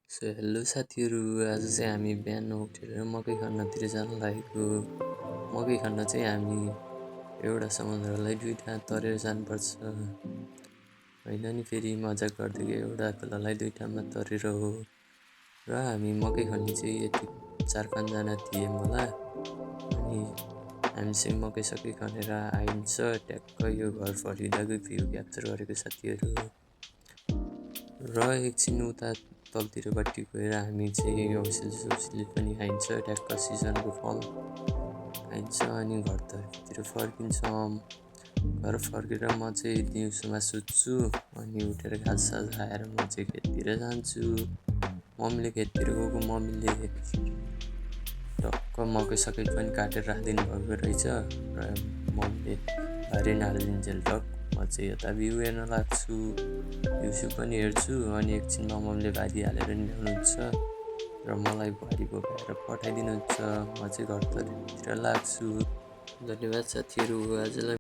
Hello साथीहरू, आज चाहिँ हामी बिहान उठेर मकै खन्नतिर जान लागेको। मकै खन्न चाहिँ हामी एउटा समुद्रलाई दुईटा तरेर जानुपर्छ होइन नि। फेरि मजाक गर्दै एउटा खोलालाई दुईटामा तरेर हो। र हामी मकै खन्ने चाहिँ यति 4-5 जना थियौँ होला। अनि हामी चाहिँ मकै सकै खनेर आइन्छ ट्याक्क यो घर फर्किँदाको भ्यू क्याप्चर गरेको साथीहरू। र एकछिन उता तलतिरपट्टि गएर हामी चाहिँ औसिली पनि खाइन्छ, ट्याक्क सिजनको फल खाइन्छ अनि घरतिर फर्किन्छौँ। घर फर्केर म चाहिँ दिउँसोमा सुत्छु अनि उठेर घाँससास खाएर म चाहिँ खेततिर जान्छु। मम्मीले खेततिर गएको, मम्मीले टक्क मकै सकै पनि काटेर राखिदिनु भएको रहेछ र मम्मीले हरिण हालिदिन्जेल टक्क म चाहिँ यता भ्यू हेर्न लाग्छु। भ्यू पनि हेर्छु अनि एकछिनमा मम्मीले भारी हालेर नि ल्याउनुहुन्छ र मलाई भारी बोकाएर पठाइदिनुहुन्छ। म चाहिँ घरतिर लाग्छु। धन्यवाद साथीहरू। आजलाई